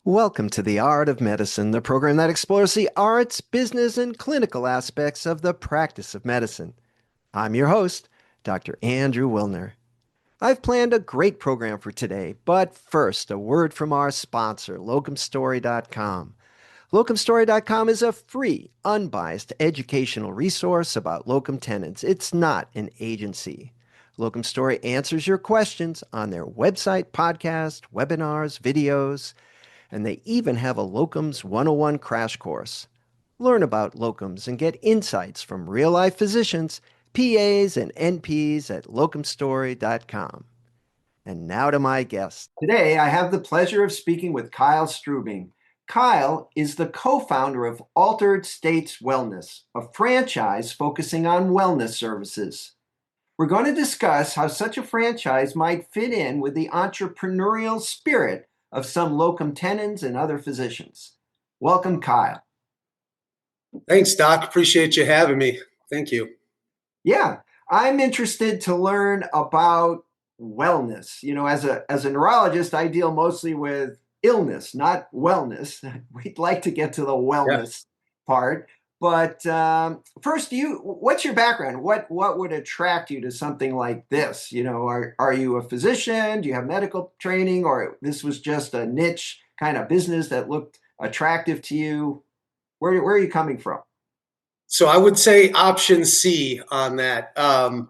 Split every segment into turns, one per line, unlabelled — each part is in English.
Welcome to The Art of Medicine, the program that explores the arts, business, and clinical aspects of the practice of medicine. I'm your host, Dr. Andrew Wilner. I've planned a great program for today, but first, a word from our sponsor, locumstory.com. Locumstory.com is a free, unbiased educational resource about locum tenens. It's not an agency. Locum Story answers your questions on their website, podcast, webinars, videos, and they even have a Locums 101 crash course. Learn about locums and get insights from real-life physicians, PAs, and NPs at locumstory.com. And now to my guest. Today, I have the pleasure of speaking with Kyle Struebing. Kyle is the co-founder of Altered States Wellness, a franchise focusing on wellness services. We're going to discuss how such a franchise might fit in with the entrepreneurial spirit of some locum tenens and other physicians. Welcome, Kyle.
Thanks, Doc. Appreciate you having me. Thank you.
Yeah, I'm interested to learn about wellness. You know, as a neurologist, I deal mostly with illness, not wellness. We'd like to get to the wellness part. But first, what's your background? What would attract you to something like this? You know, are you a physician? Do you have medical training, or this was just a niche kind of business that looked attractive to you? Where are you coming from?
So I would say option C on that. I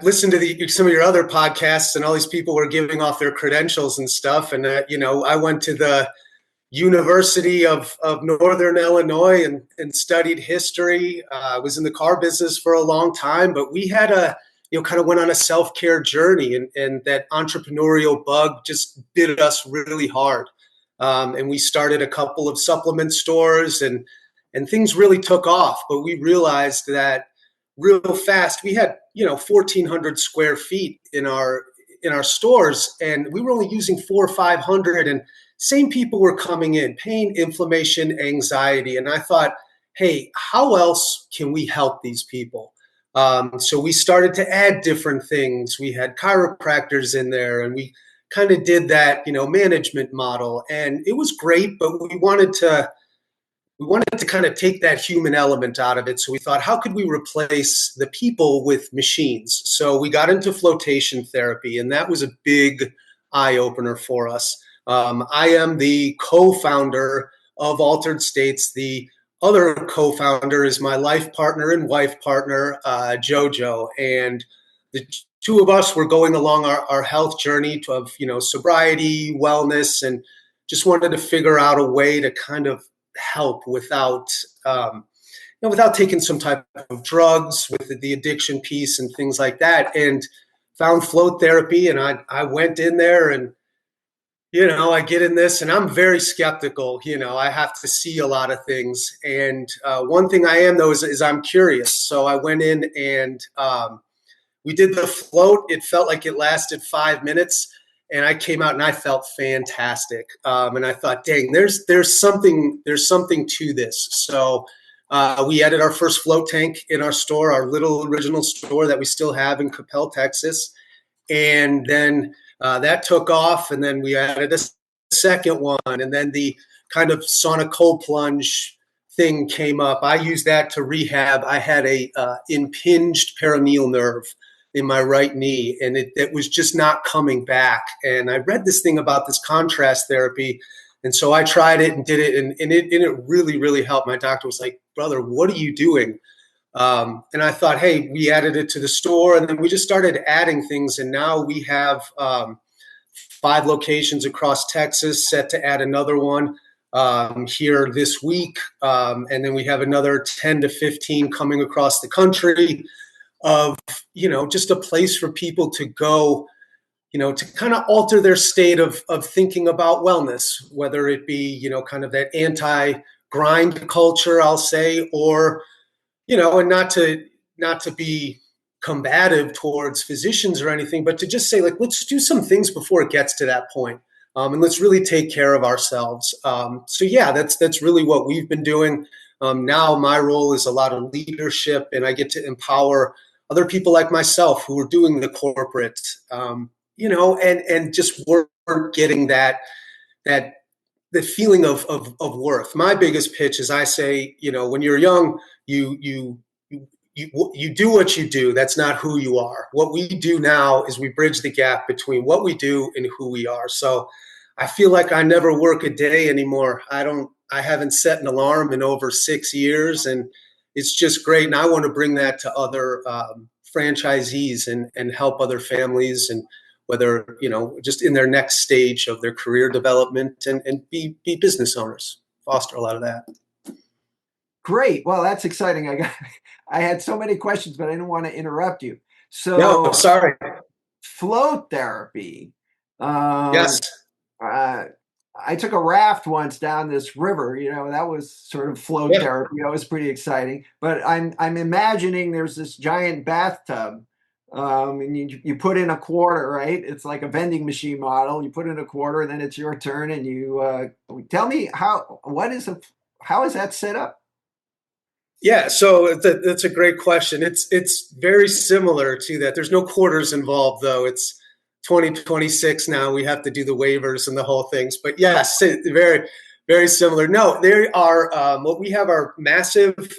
listened to some of your other podcasts, and all these people were giving off their credentials and stuff. And I went to the University of Northern Illinois and studied history. I was in the car business for a long time, but we had kind of went on a self-care journey, and that entrepreneurial bug just bit us really hard. And we started a couple of supplement stores, and things really took off. But we realized that real fast. We had 1,400 square feet in our stores, and we were only using 400 or 500, and same people were coming in, pain, inflammation, anxiety. And I thought, hey, how else can we help these people? So we started to add different things. We had chiropractors in there, and we kind of did that, management model. And it was great, but we wanted to kind of take that human element out of it. So we thought, how could we replace the people with machines? So we got into flotation therapy, and that was a big eye-opener for us. I am the co-founder of Altered States. The other co-founder is my life partner and wife partner, JoJo. And the two of us were going along our health journey of, sobriety, wellness, and just wanted to figure out a way to kind of help without taking some type of drugs, with the addiction piece and things like that. And found float therapy, and I went in there, and I get in this, and I'm very skeptical. I have to see a lot of things. And one thing I am, though, is I'm curious. So I went in, and we did the float. It felt like it lasted 5 minutes, and I came out and I felt fantastic. And I thought, dang, there's something to this. So we added our first float tank in our store, our little original store that we still have in Coppell, Texas. And then that took off, and then we added a second one, and then the kind of sauna cold plunge thing came up. I used that to rehab. I had a impinged peroneal nerve in my right knee, and it was just not coming back. And I read this thing about this contrast therapy, and so I tried it and did it, and it really, really helped. My doctor was like, brother, what are you doing? And I thought, hey, we added it to the store, and then we just started adding things. And now we have 5 locations across Texas, set to add another one here this week. And then we have another 10 to 15 coming across the country of, just a place for people to go, to kind of alter their state of thinking about wellness, whether it be, kind of that anti-grind culture, I'll say, or and not to be combative towards physicians or anything, but to just say, like, let's do some things before it gets to that point, and let's really take care of ourselves. So yeah, that's really what we've been doing. Now my role is a lot of leadership, and I get to empower other people like myself who are doing the corporate, and just weren't getting that the feeling of worth. My biggest pitch is I say, when you're young, you do what you do. That's not who you are. What we do now is we bridge the gap between what we do and who we are. So I feel like I never work a day anymore. I haven't set an alarm in over 6 years, and it's just great. And I want to bring that to other franchisees and help other families, and whether, just in their next stage of their career development, and be business owners, foster a lot of that.
Great. Well, that's exciting. I had so many questions, but I didn't want to interrupt you. So,
no, sorry.
Float therapy.
Yes.
I took a raft once down this river. That was sort of float therapy. That was pretty exciting. But I'm imagining there's this giant bathtub, and you put in a quarter, right? It's like a vending machine model. You put in a quarter, and then it's your turn. And you tell me how is that set up?
Yeah, so that's a great question. It's very similar to that. There's no quarters involved, though. It's 2026 now. We have to do the waivers and the whole things. But yes, very, very similar. No, there are what we have are massive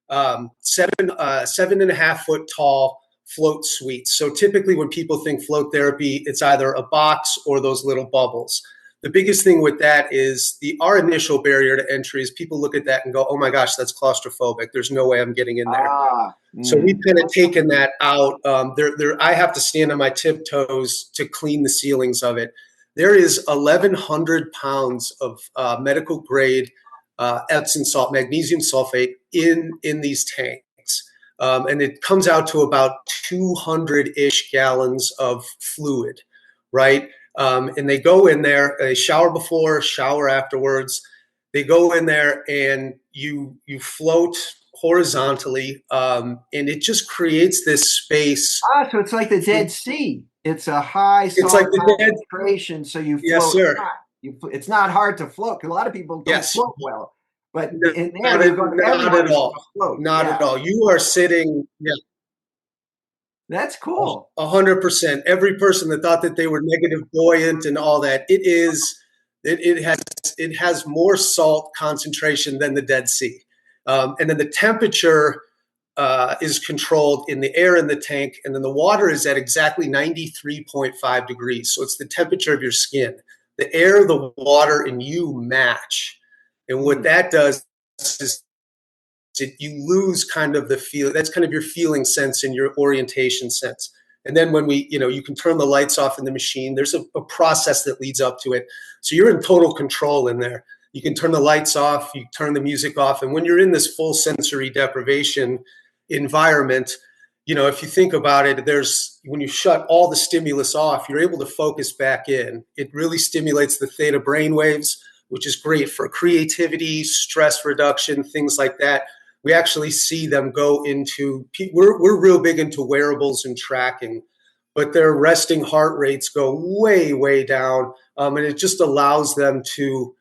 7.5 foot tall float suites. So typically when people think float therapy, it's either a box or those little bubbles. The biggest thing with that is our initial barrier to entry is people look at that and go, oh my gosh, that's claustrophobic. There's no way I'm getting in there. So we've kind of taken that out. I have to stand on my tiptoes to clean the ceilings of it. There is 1,100 pounds of medical grade Epsom salt, magnesium sulfate in these tanks. And it comes out to about 200-ish gallons of fluid, right? And they go in there, they shower before, shower afterwards. They go in there and you float horizontally, and it just creates this space.
So it's like the Dead Sea. It's a high salt concentration, so you float.
Yes, sir.
It's not hard to float, because a lot of people don't float well. But in there,
not at all. Not at all. You are sitting. Yeah.
That's cool.
100%. Every person that thought that they were negative buoyant and all that, it has more salt concentration than the Dead Sea. And then the temperature is controlled in the air in the tank, and then the water is at exactly 93.5 degrees. So it's the temperature of your skin. The air, the water, and you match. And what that does is you lose kind of the feel. That's kind of your feeling sense and your orientation sense. And then when you can turn the lights off in the machine. There's a process that leads up to it. So you're in total control in there. You can turn the lights off, you turn the music off. And when you're in this full sensory deprivation environment, if you think about it, when you shut all the stimulus off, you're able to focus back in. It really stimulates the theta brain waves, which is great for creativity, stress reduction, things like that. We actually see them go into, we're real big into wearables and tracking, but their resting heart rates go way, way down. And it just allows them to,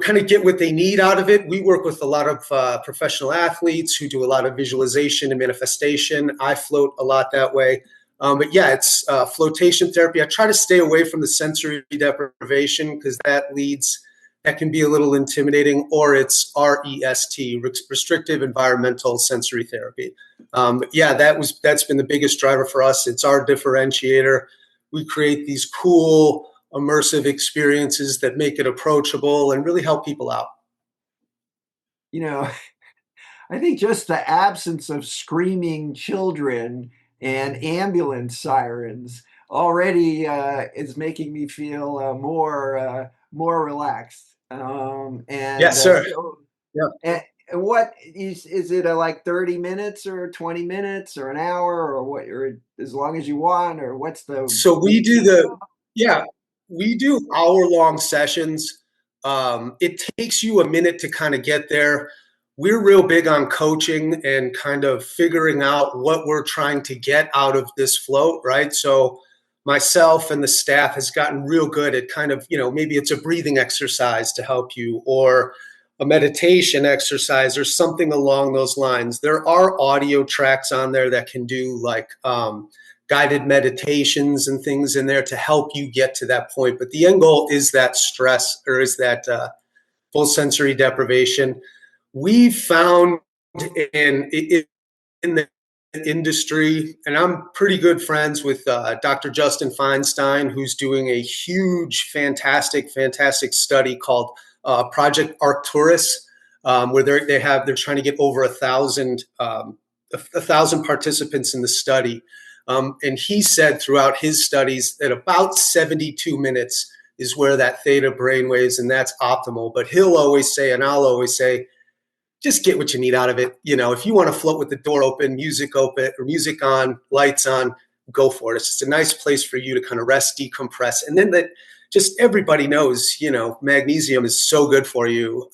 kind of get what they need out of it. We work with a lot of professional athletes who do a lot of visualization and manifestation. I float a lot that way. But yeah, it's flotation therapy. I try to stay away from the sensory deprivation because that can be a little intimidating, or it's REST, restrictive environmental sensory therapy. Yeah, that's been the biggest driver for us. It's our differentiator. We create these cool, immersive experiences that make it approachable and really help people out.
I think just the absence of screaming children and ambulance sirens already is making me feel more relaxed.
Yes, sir.
And what is it? Like 30 minutes or 20 minutes or an hour or what? Or as long as you want, or what's the?
So we do we do hour-long sessions. It takes you a minute to kind of get there. We're real big on coaching and kind of figuring out what we're trying to get out of this float, right? So myself and the staff has gotten real good at kind of, maybe it's a breathing exercise to help you, or a meditation exercise, or something along those lines. There are audio tracks on there that can do like guided meditations and things in there to help you get to that point. But the end goal is that stress, or is that full sensory deprivation. We found in the industry, and I'm pretty good friends with Dr. Justin Feinstein, who's doing a huge, fantastic study called Project Arcturus, where they're trying to get over 1,000 participants in the study. And he said throughout his studies that about 72 minutes is where that theta brainwaves, and that's optimal. But he'll always say, and I'll always say, just get what you need out of it. If you want to float with the door open, music on, lights on, go for it. It's just a nice place for you to kind of rest, decompress. And then just everybody knows, magnesium is so good for you.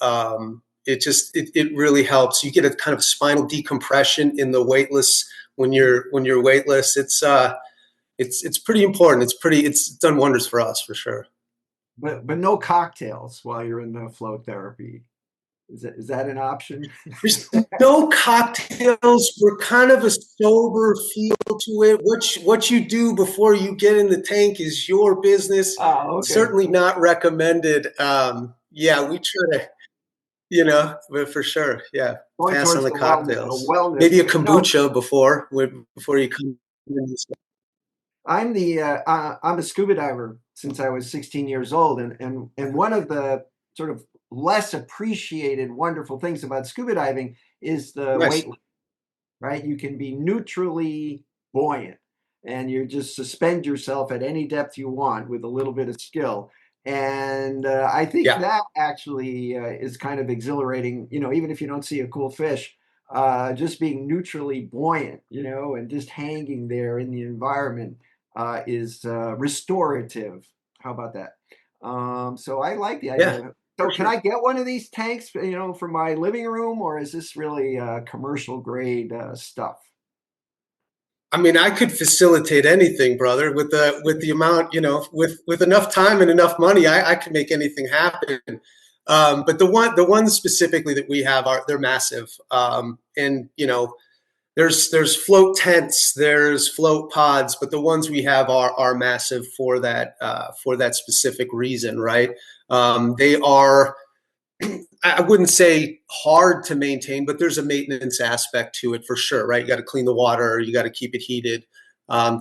It really helps. You get a kind of spinal decompression in the weightless when you're weightless. It's pretty important. It's done wonders for us, for sure.
But no cocktails while you're in the float therapy. Is that an option?
There's no cocktails. We're kind of a sober feel to it. What you do before you get in the tank is your business.
Oh, okay.
Certainly not recommended. Yeah, we try to, but for sure, yeah,
Going
pass on the cocktails. Maybe a kombucha before you come in.
I'm a scuba diver since I was 16 years old, and one of the sort of less appreciated wonderful things about scuba diving is the weight, right? You can be neutrally buoyant, and you just suspend yourself at any depth you want with a little bit of skill. And I think that actually is kind of exhilarating, even if you don't see a cool fish, just being neutrally buoyant, and just hanging there in the environment is restorative. How about that? So I like the idea.
Yeah.
So can I get one of these tanks, for my living room, or is this really commercial grade stuff?
I mean, I could facilitate anything, brother, with the amount, with enough time and enough money, I could make anything happen. But the ones specifically that we have they're massive. And there's float tents, there's float pods, but the ones we have are massive for that specific reason, right? They are, I wouldn't say hard to maintain, but there's a maintenance aspect to it for sure, right? You got to clean the water, you got to keep it heated,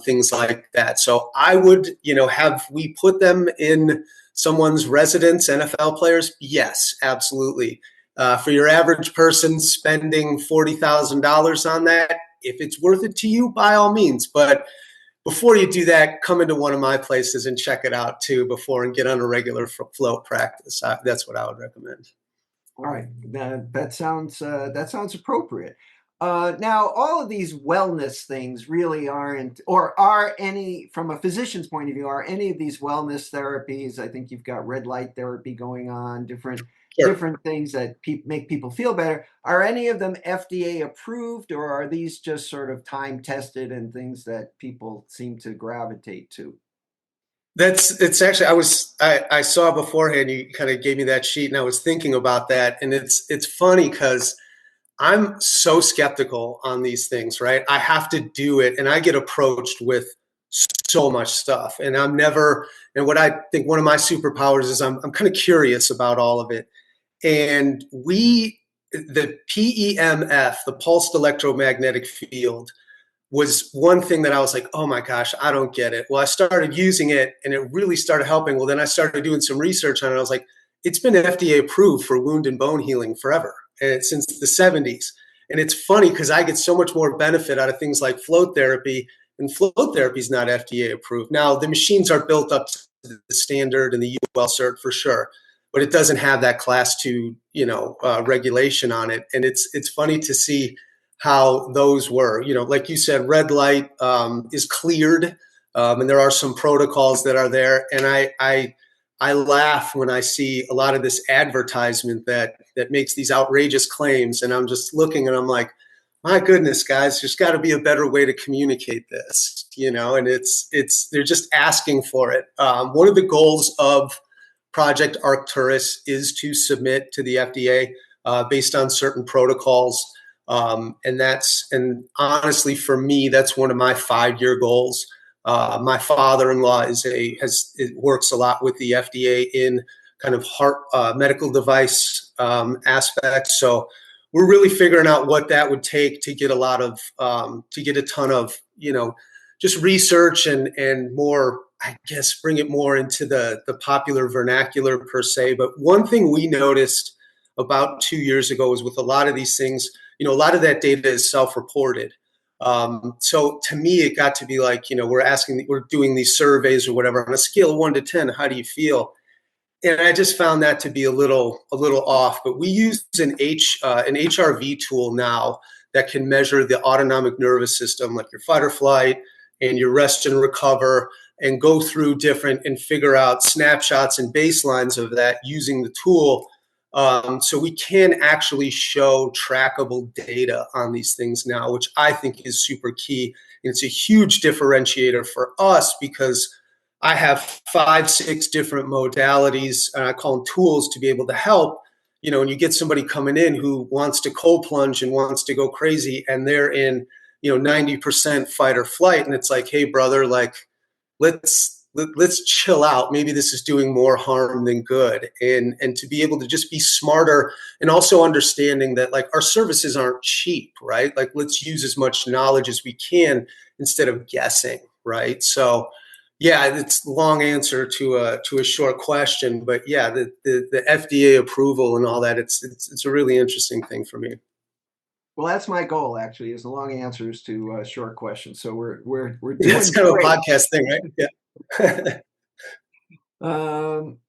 things like that. So I would, have we put them in someone's residence, NFL players? Yes, absolutely. For your average person spending $40,000 on that, if it's worth it to you, by all means. But before you do that, come into one of my places and check it out too before, and get on a regular float practice. That's what I would recommend.
All right, that sounds appropriate. Now, all of these wellness things really aren't, or are any, from a physician's point of view, are any of these wellness therapies? I think you've got red light therapy going on, different things that make people feel better. Are any of them FDA approved, or are these just sort of time tested and things that people seem to gravitate to?
It's actually, I saw beforehand, you kind of gave me that sheet, and I was thinking about that. And it's funny because I'm so skeptical on these things, right? I have to do it, and I get approached with so much stuff, and and what I think one of my superpowers is I'm kind of curious about all of it. And the PEMF, the pulsed electromagnetic field, was one thing that I was like, oh my gosh, I don't get it. Well, I started using it and it really started helping. Well, then I started doing some research on it. I was like, it's been FDA approved for wound and bone healing forever, and since the 70s. And it's funny because I get so much more benefit out of things like float therapy, and float therapy is not FDA approved. Now, the machines are built up to the standard and the UL cert for sure, but it doesn't have that class 2, regulation on it. And it's funny to see how those were, like you said, red light is cleared, and there are some protocols that are there. And I laugh when I see a lot of this advertisement that makes these outrageous claims, and I'm just looking and I'm like, my goodness, guys, there's got to be a better way to communicate this, and they're just asking for it. One of the goals of Project Arcturus is to submit to the FDA based on certain protocols. And honestly, for me, that's one of my 5-year goals. My father-in-law works a lot with the FDA in kind of heart medical device aspects. So we're really figuring out what that would take to get a ton of, just research and more, I guess, bring it more into the popular vernacular per se. But one thing we noticed about 2 years ago was with a lot of these things, a lot of that data is self-reported. So to me, it got to be like, we're doing these surveys or whatever on a scale of 1 to 10. How do you feel? And I just found that to be a little off. But we use an HRV tool now that can measure the autonomic nervous system, like your fight or flight and your rest and recover, and go through different and figure out snapshots and baselines of that using the tool. So we can actually show trackable data on these things now, which I think is super key. And it's a huge differentiator for us because I have 5, 6 different modalities, and I call them tools to be able to help. When you get somebody coming in who wants to cold plunge and wants to go crazy, and they're in, 90% fight or flight, and it's like, hey, brother, like, let's chill out. Maybe this is doing more harm than good. And to be able to just be smarter, and also understanding that, like, our services aren't cheap, right? Like, let's use as much knowledge as we can instead of guessing, right? So yeah, it's a long answer to a short question, but yeah, the FDA approval and all that, it's a really interesting thing for me.
Well, that's my goal, actually, is the long answers to short questions. So we're
Yeah,
doing
it's kind of a
great.
podcast thing, right? Yeah.
Um,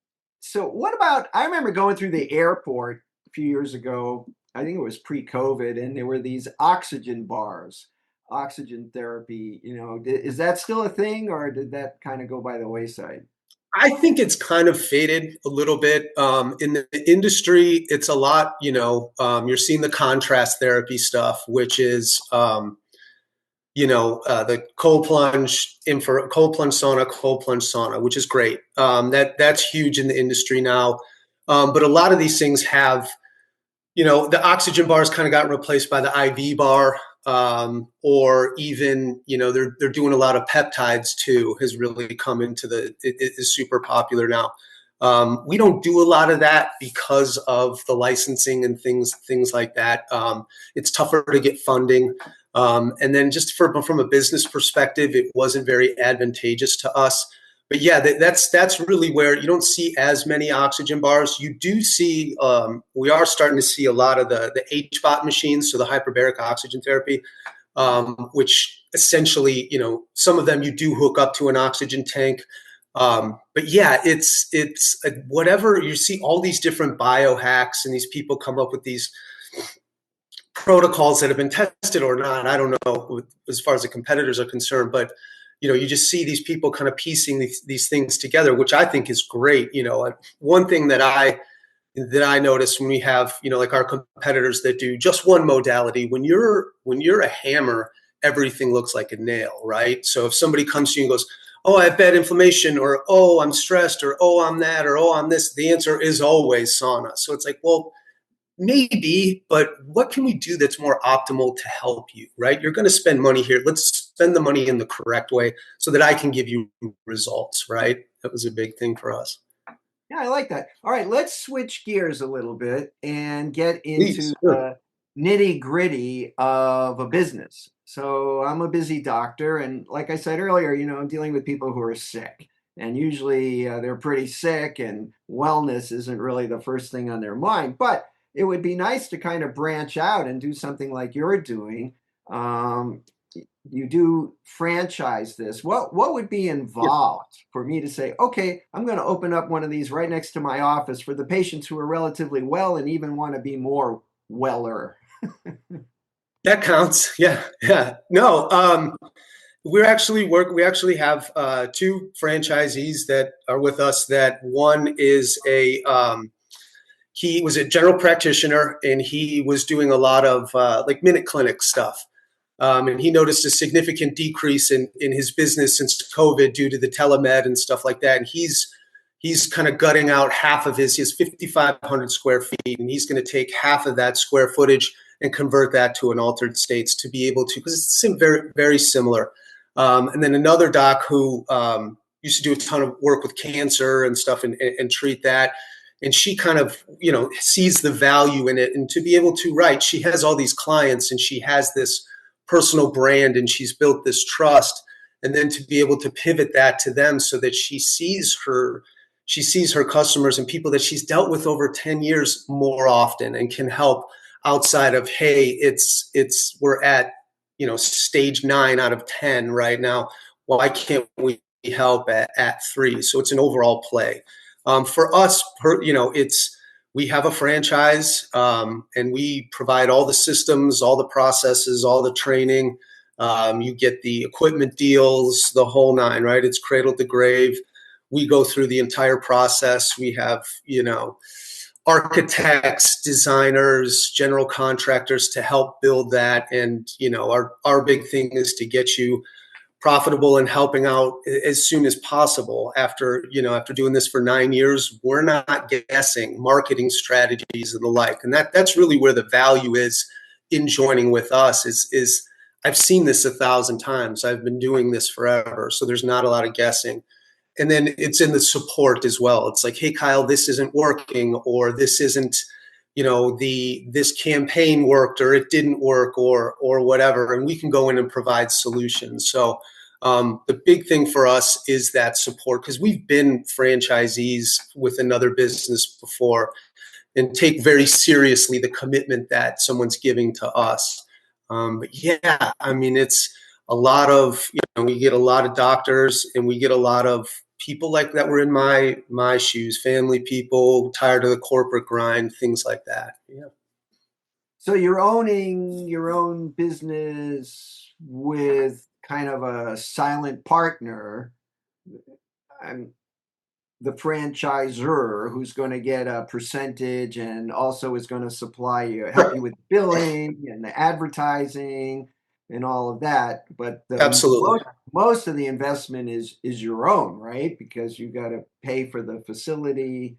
so what about, I remember going through the airport a few years ago, I think it was pre-COVID, and there were these oxygen bars, oxygen therapy, is that still a thing, or did that kind of go by the wayside?
I think it's kind of faded a little bit. In the industry, it's a lot, you're seeing the contrast therapy stuff, which is, the cold plunge sauna, which is great. That's huge in the industry now. But a lot of these things have, the oxygen bars kind of got replaced by the IV bar, or even, they're doing a lot of peptides too, has really come into it is super popular now. We don't do a lot of that because of the licensing and things like that. It's tougher to get funding. And then just from a business perspective, it wasn't very advantageous to us. But yeah, that's really where you don't see as many oxygen bars. You do see, we are starting to see a lot of the HBOT machines, so the hyperbaric oxygen therapy, which essentially, some of them you do hook up to an oxygen tank. But yeah, it's whatever. You see all these different biohacks, and these people come up with these protocols that have been tested or not. I don't know as far as the competitors are concerned, but you just see these people kind of piecing these things together, which I think is great. One thing that I notice when we have, like our competitors that do just one modality, when you're a hammer, everything looks like a nail, right? So if somebody comes to you and goes, oh, I have bad inflammation, or, oh, I'm stressed, or, oh, I'm that, or, oh, I'm this, the answer is always sauna. So it's like, well, maybe, but what can we do that's more optimal to help you, right? You're going to spend money here. Let's spend the money in the correct way so that I can give you results, right? That was a big thing for us.
Yeah, I like that. All right, let's switch gears a little bit and get into
Please.
the nitty gritty of a business. So I'm a busy doctor, and like I said earlier, I'm dealing with people who are sick, and usually they're pretty sick, and wellness isn't really the first thing on their mind. But it would be nice to kind of branch out and do something like you're doing. Um, you do franchise this. What would be
Yeah.
involved for me to say, okay, I'm going to open up one of these right next to my office for the patients who are relatively well and even want to be more weller?
That counts. Yeah. Yeah. No, we actually have 2 franchisees that are with us. That one is he was a general practitioner, and he was doing a lot of like minute clinic stuff. And he noticed a significant decrease in his business since COVID due to the telemed and stuff like that. And he's kind of gutting out half of his 5,500 square feet, and he's going to take half of that square footage and convert that to an altered states to be able to, because it's very, very similar. And then another doc who used to do a ton of work with cancer and stuff and treat that. And she kind of, sees the value in it. And to be able to write, she has all these clients and she has this personal brand and she's built this trust. And then to be able to pivot that to them so that she sees her customers and people that she's dealt with over 10 years more often and can help outside of, hey, we're at, stage 9 out of 10 right now. Why can't we help at 3? So it's an overall play. For us, we have a franchise and we provide all the systems, all the processes, all the training. You get the equipment deals, the whole nine, right? It's cradle to grave. We go through the entire process. We have, architects, designers, general contractors to help build that. And, our big thing is to get you profitable and helping out as soon as possible. After doing this for 9 years, we're not guessing marketing strategies and the like. And that's really where the value is in joining with us is I've seen this 1,000 times. I've been doing this forever. So there's not a lot of guessing. And then it's in the support as well. It's like, hey, Kyle, this isn't working, or this isn't, this campaign worked or it didn't work or whatever. And we can go in and provide solutions. So the big thing for us is that support, because we've been franchisees with another business before and take very seriously the commitment that someone's giving to us. But yeah, I mean, it's a lot of, we get a lot of doctors and we get a lot of people like that were in my shoes, family people, tired of the corporate grind, things like that. Yeah.
So you're owning your own business with kind of a silent partner. I'm the franchisor who's going to get a percentage and also is going to help you with billing and the advertising and all of that. But
Absolutely.
most of the investment is your own, right? Because you got to pay for the facility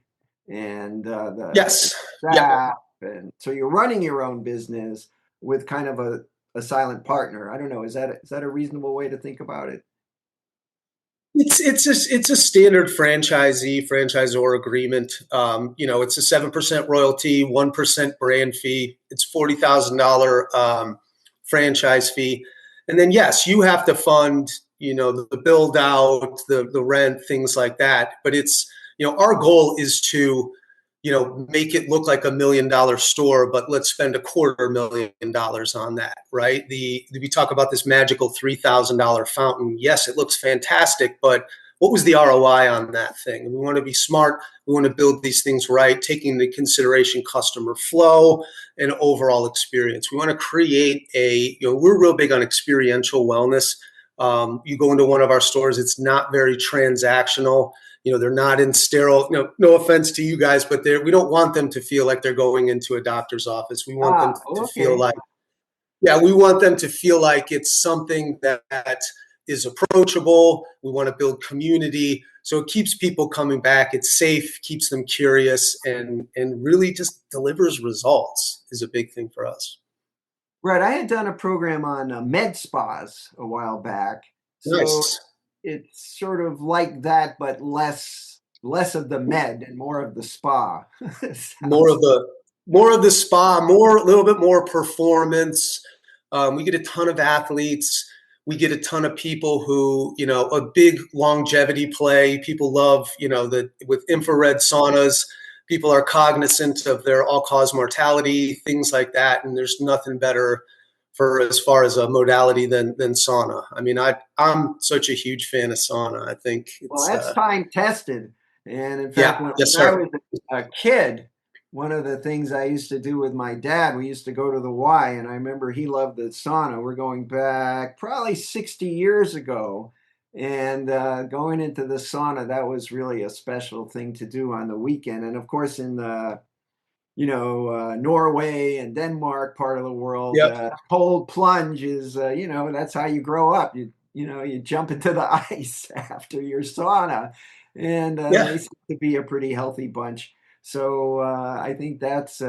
and the
Yes.
staff. And so you're running your own business with kind of a silent partner. I don't know. Is that a reasonable way to think about it?
It's a standard franchisor agreement. It's a 7% royalty, 1% brand fee. It's $40,000 franchise fee, and then yes, you have to fund the build out, the rent, things like that. But it's our goal is to make it look like $1 million store, but let's spend $250,000 on that, right? We talk about this magical $3,000 fountain. Yes, it looks fantastic, but what was the ROI on that thing? And we want to be smart. We want to build these things right, taking into consideration customer flow and overall experience. We want to create we're real big on experiential wellness. You go into one of our stores, it's not very transactional. They're not in sterile, no offense to you guys, but we don't want them to feel like they're going into a doctor's office. We want them to feel
Okay.
like, we want them to feel like it's something that is approachable. We want to build community. So it keeps people coming back. It's safe, keeps them curious, and really just delivers results is a big thing for us.
Right. I had done a program on med spas a while back. So
Nice.
it's sort of like that, but less of the med and more of the spa.
more
Sounds
of the more of the spa, a little bit more performance. We get a ton of athletes. We get a ton of people who, a big longevity play. People love, with infrared saunas, people are cognizant of their all-cause mortality, things like that. And there's nothing better for as far as a modality than sauna. I mean, I'm such a huge fan of sauna. I think
Well,
it's
that's time tested. And in fact,
yeah,
when
yes,
I
sir.
was a kid, one of the things I used to do with my dad, we used to go to the Y, and I remember he loved the sauna. We're going back probably 60 years ago. And going into the sauna, that was really a special thing to do on the weekend. And of course, in the Norway and Denmark part of the world,
Yep.
cold plunge is, that's how you grow up. You jump into the ice after your sauna, and
Yeah.
they seem to be a pretty healthy bunch. So I think that's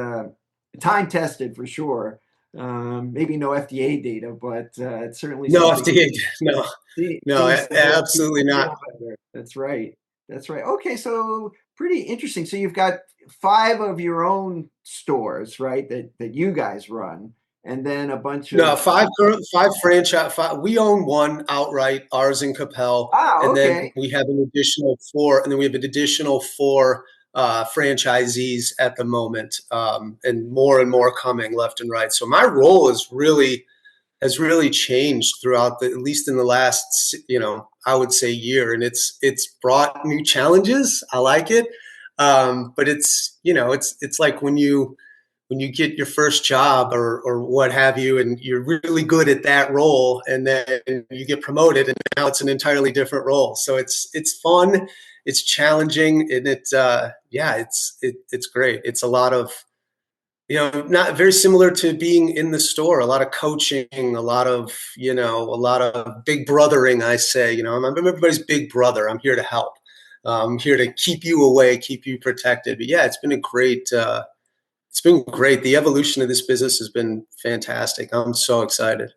time tested for sure. Maybe no FDA data, but it's certainly
No
something
FDA, no, no,
seems to help
absolutely
people
not.
feel better. That's right. That's right. Okay, so pretty interesting. So you've got five of your own stores, right? That you guys run, and then a bunch
No,
of
five franchise. Five, we own one outright, ours in Capel, and then
okay.
we have an additional four, and then we have an additional four franchisees at the moment, and more coming left and right. So my role has really changed throughout at least in the last, I would say year, and it's brought new challenges. I like it, but it's like when you get your first job or what have you, and you're really good at that role, and then you get promoted, and now it's an entirely different role. So it's fun, it's challenging, and it's great. It's a lot of not very similar to being in the store. A lot of coaching, a lot of a lot of big brothering. I say, I'm everybody's big brother. I'm here to help. I'm here to keep you away, keep you protected. But yeah, it's been a great. It's been great. The evolution of this business has been fantastic. I'm so excited.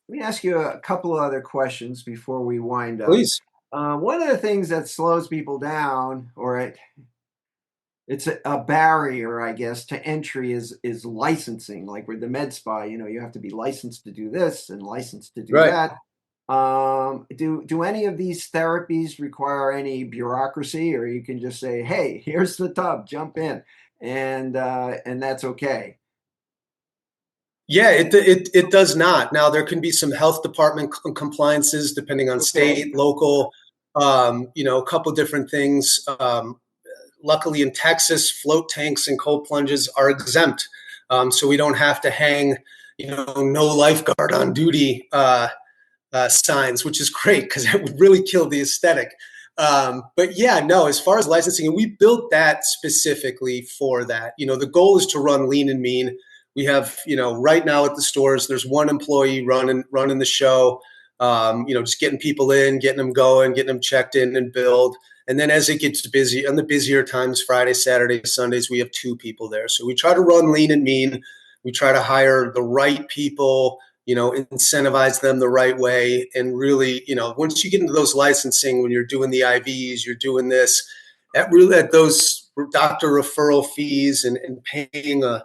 Let me ask you a couple of other questions before we wind up.
Please.
One of the things that slows people down, or it's a barrier, I guess, to entry is licensing. Like with the med spa, you have to be licensed to do this and licensed to do
Right.
that. Do any of these therapies require any bureaucracy, or you can just say, "Hey, here's the tub, jump in," and that's okay.
Yeah, it does not. Now there can be some health department compliances depending on
Okay.
state, local, a couple different things. Luckily in Texas, float tanks and cold plunges are exempt, so we don't have to hang, no lifeguard on duty signs, which is great because that would really kill the aesthetic. But yeah, no, as far as licensing, and we built that specifically for that. The goal is to run lean and mean. We have, right now at the stores, there's one employee running the show. Just getting people in, getting them going, getting them checked in and billed. And then as it gets busy, on the busier times, Friday, Saturday, Sundays, we have two people there. So we try to run lean and mean. We try to hire the right people, incentivize them the right way. And really, once you get into those licensing, when you're doing the IVs, you're doing this, at those doctor referral fees and paying a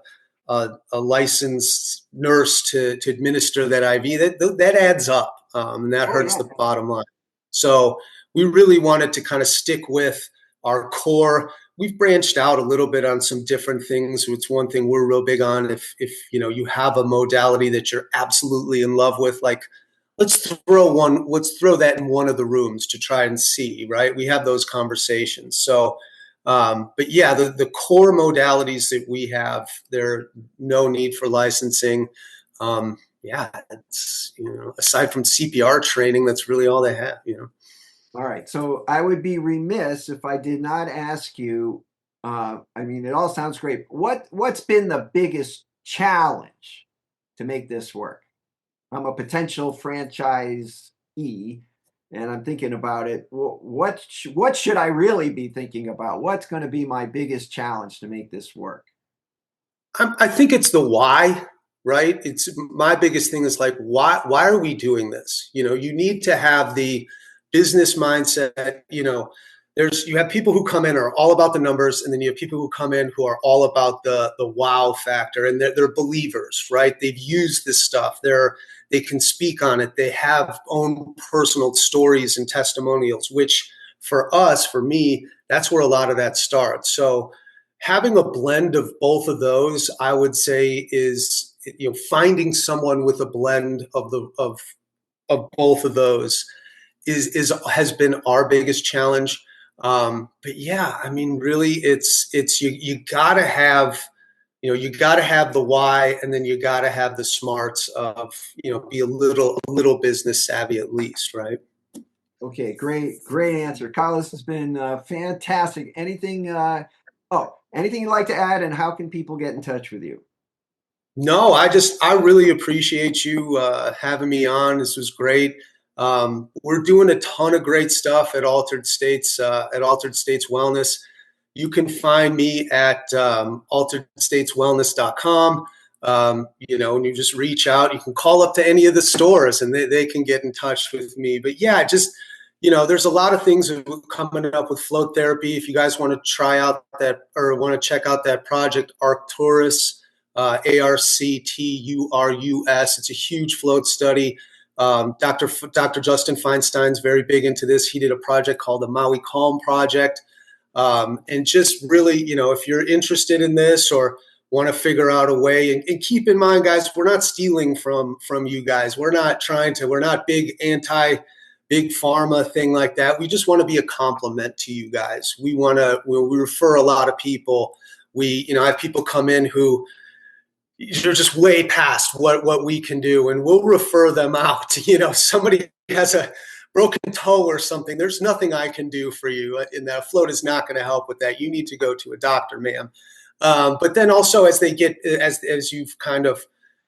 licensed nurse to administer that IV, that adds up, and that
Oh
hurts
yeah.
the bottom line. So we really wanted to kind of stick with our core. We've branched out a little bit on some different things. It's one thing we're real big on. If you have a modality that you're absolutely in love with, like let's throw that in one of the rooms to try and see, right? We have those conversations. So but yeah, the core modalities that we have, there no need for licensing. Yeah, it's aside from CPR training, that's really all they have.
All right. So I would be remiss if I did not ask you. I mean, it all sounds great. What's been the biggest challenge to make this work? I'm a potential franchisee, and I'm thinking about it. What should I really be thinking about? What's going to be my biggest challenge to make this work?
I think it's the why, right? It's my biggest thing is like why are we doing this? You need to have the business mindset. You have people who come in are all about the numbers, and then you have people who come in who are all about the wow factor, and they're believers, right? They've used this stuff. They can speak on it. They have own personal stories and testimonials, which for me, that's where a lot of that starts. So having a blend of both of those, I would say, is finding someone with a blend of both of those is has been our biggest challenge. But yeah, I mean, really, it's you gotta have you gotta have the why, and then you gotta have the smarts of be a little business savvy at least, right?
Okay, great answer, Kyle. This has been fantastic. Anything you'd like to add, and how can people get in touch with you?
No, I really appreciate you having me on. This was great. We're doing a ton of great stuff at Altered States Wellness. You can find me at alteredstateswellness.com. And you just reach out. You can call up to any of the stores and they can get in touch with me. But yeah, just, there's a lot of things coming up with float therapy. If you guys want to try out that or want to check out that project, Arcturus, Arcturus. It's a huge float study. Dr. Justin Feinstein's very big into this. He did a project called the Maui Calm Project. And just really, if you're interested in this or want to figure out a way, and keep in mind, guys, we're not stealing from you guys. We're not big big pharma thing like that. We just want to be a complement to you guys. We refer a lot of people. I have people come in who you're just way past what we can do, and we'll refer them out. Somebody has a broken toe or something. There's nothing I can do for you, and that float is not going to help with that. You need to go to a doctor, ma'am. But then also as they get as you've kind of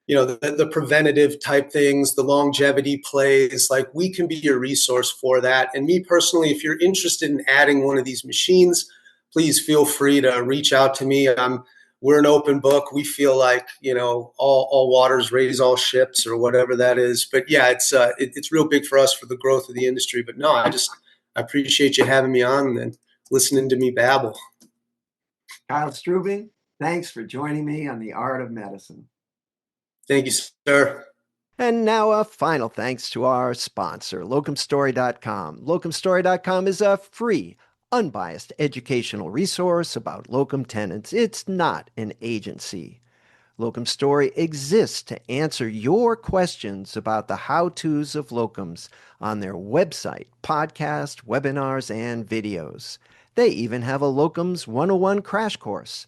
the preventative type things, the longevity plays, like we can be your resource for that. And me personally, if you're interested in adding one of these machines, please feel free to reach out to me. We're an open book. We feel like, all waters raise all ships or whatever that is. But yeah, it's real big for us for the growth of the industry. But no, I appreciate you having me on and listening to me babble.
Kyle Struebing, thanks for joining me on The Art of Medicine.
Thank you, sir.
And now a final thanks to our sponsor, locumstory.com. Locumstory.com is a free, unbiased educational resource about locum tenens. It's not an agency. Locum Story exists to answer your questions about the how-tos of locums on their website, podcast, webinars, and videos. They even have a Locums 101 crash course.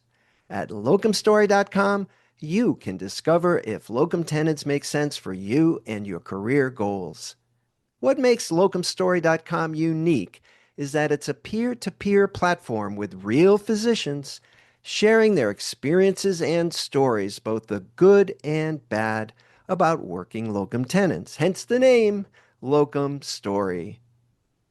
At locumstory.com, you can discover if locum tenens make sense for you and your career goals. What makes locumstory.com unique is that it's a peer-to-peer platform with real physicians sharing their experiences and stories, both the good and bad, about working locum tenens. Hence the name, Locum Story.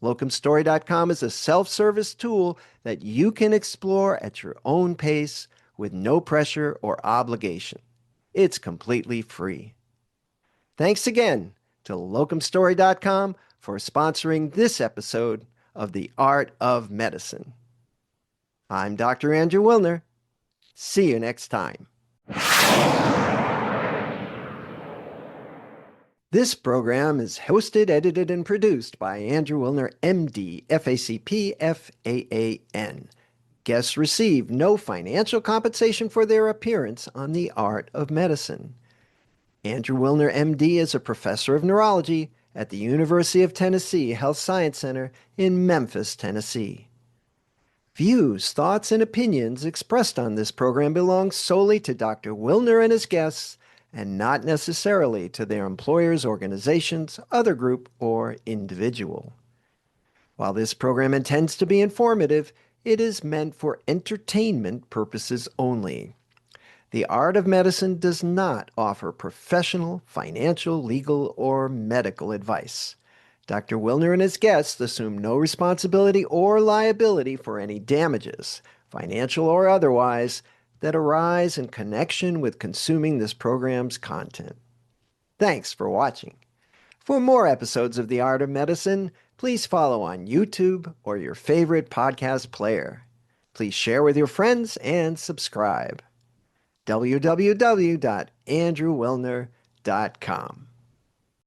Locumstory.com is a self-service tool that you can explore at your own pace with no pressure or obligation. It's completely free. Thanks again to locumstory.com for sponsoring this episode of The Art of Medicine. I'm Dr. Andrew Wilner. See you next time. This program is hosted, edited, and produced by Andrew Wilner, MD, FACP, FAAN. Guests receive no financial compensation for their appearance on The Art of Medicine. Andrew Wilner, MD, is a professor of neurology at the University of Tennessee Health Science Center in Memphis, Tennessee. Views, thoughts, and opinions expressed on this program belong solely to Dr. Wilner and his guests and not necessarily to their employers, organizations, other group, or individual. While this program intends to be informative, it is meant for entertainment purposes only. The Art of Medicine does not offer professional, financial, legal, or medical advice. Dr. Wilner and his guests assume no responsibility or liability for any damages, financial or otherwise, that arise in connection with consuming this program's content. Thanks for watching. For more episodes of The Art of Medicine, please follow on YouTube or your favorite podcast player. Please share with your friends and subscribe. www.andrewwilner.com